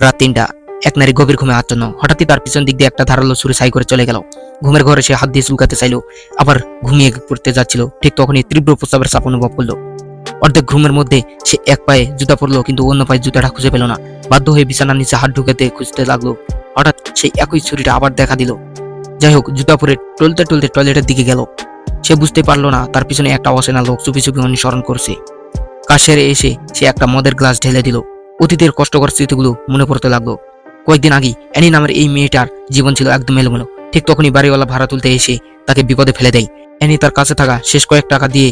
রাত ৩টা। এক নারী গভীর ঘুমে আচ্ছন্ন। হঠাৎই তার পিছন দিক দিয়ে একটা ধারালো ছুরি ছাই করে চলে গেল। ঘুমের ঘরে সে হাত দিয়ে চুলকাতে চাইলো, আবার ঘুমিয়ে পড়তে যাচ্ছিল। ঠিক তখনই তীব্র প্রস্রাবের চাপ অনুভব করলো। অর্ধেক ঘুমের মধ্যে সে এক পায়ে জুতা পরলো, কিন্তু অন্য পায়ে জুতাটা খুঁজে পেল না। বাধ্য হয়ে বিছানার নিচে হাত ঢুকাতে খুঁজতে লাগলো। হঠাৎ সেই একই ছুরিটা আবার দেখা দিল। যাই হোক, জুতা পরে টলতে টলতে টয়লেটের দিকে গেল। সে বুঝতে পারলো না তার পিছনে একটা অচেনা লোক চুপি চুপি অনুসরণ করছে। কাজ সেরে এসে সে একটা মদের গ্লাস ঢেলে দিল। অতীতের কষ্টকর স্মৃতিগুলো মনে পড়তে লাগলো। কয়েকদিন আগে অ্যানি নামের এই মেয়েটার জীবন ছিল একদম এলোমেলো। ঠিক তখনই বাড়িওয়ালা ভাড়া তুলতে এসে তাকে বিপদে ফেলে দেয়। অ্যানি তার কাছে থাকা শেষ কয়েক টাকা দিয়ে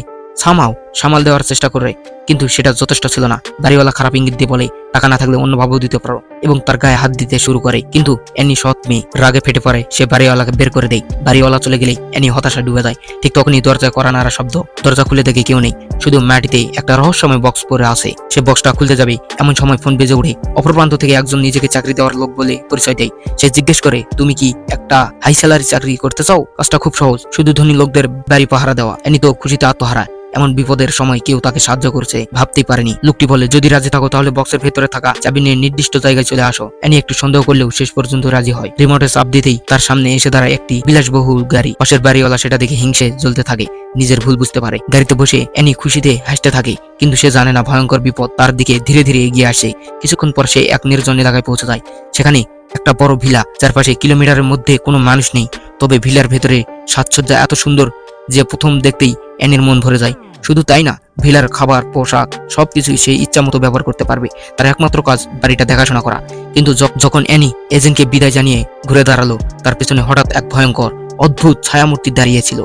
সামাল দেওয়ার চেষ্টা করে, কিন্তু সেটা যথেষ্ট ছিল না। বাড়িওয়ালা খারাপ ইঙ্গিত দিয়ে বলে, টাকা না থাকলে অন্যভাবেও দিতে পারো, এবং তার গায়ে হাত দিতে শুরু করে। কিন্তু অ্যানি সৎ মেয়ে, রাগে ফেটে পড়ে। সে বাড়িওয়ালাকে বের করে দেয়। বাড়িওয়ালা চলে গেলেই অ্যানি হতাশা ডুবে যায়। ঠিক তখনই দরজায় কড়া নাড়া শব্দ। দরজা খুলে দেখে কেউ নেই, শুধু মাটিতে একটা রহস্যময় বক্স পড়ে আছে। সে বক্সটা খুলতে যাবে, এমন সময় ফোন বেজে ওঠে। অপর প্রান্ত থেকে একজন নিজেকে চাকরি দেওয়ার লোক বলে পরিচয় দেয়। সে জিজ্ঞেস করে, তুমি কি একটা হাই স্যালারি চাকরি করতে চাও? কাজটা খুব সহজ, শুধু ধনী লোকদের বাড়ি পাহারা দেওয়া। অ্যানি তো খুশিতে আত্মহারা। এমন বিপদের সময় কেউ তাকে সাহায্য করছে ভাবতেই পারেনি। লোকটি বলে, যদি রাজি থাকো তাহলে বক্সের ভেতরে থাকা চাবি নিয়ে নির্দিষ্ট জায়গায় চলে আসো। অ্যানি একটু সন্দেহ করলেও শেষ পর্যন্ত রাজি হয়। রিমোটে চাপ দিতেই তার সামনে এসে দাঁড়ায় একটি বিলাসবহুল গাড়ি। পাশের বাড়িওয়ালা সেটা দেখে হিংসে জ্বলতে থাকে। নিজের ভুল বুঝতে পারে। গাড়িতে বসে অ্যানি খুশিতে হাসতে থাকে, কিন্তু সে জানে না ভয়ঙ্কর বিপদ তার দিকে ধীরে ধীরে এগিয়ে আসে। কিছুক্ষণ পর সে এক নির্জন এলাকায় পৌঁছে যায়। সেখানে একটা বড় ভিলা, চারপাশে কিলোমিটারের মধ্যে কোনো মানুষ নেই। তবে ভিলার ভেতরে সাজসজ্জা এত সুন্দর যে প্রথম দেখতেই অ্যানির মন ভরে যায়। শুধু তাই না, ভিলার খাবার, পোশাক সবকিছুই সে ইচ্ছা মতো ব্যবহার করতে পারবে। তার একমাত্র কাজ বাড়িটা দেখাশোনা করা। কিন্তু যখন অ্যানি এজেন্টকে বিদায় জানিয়ে ঘুরে দাঁড়ালো, তার পেছনে হঠাৎ এক ভয়ঙ্কর অদ্ভুত ছায়ামূর্তি দাঁড়িয়েছিল।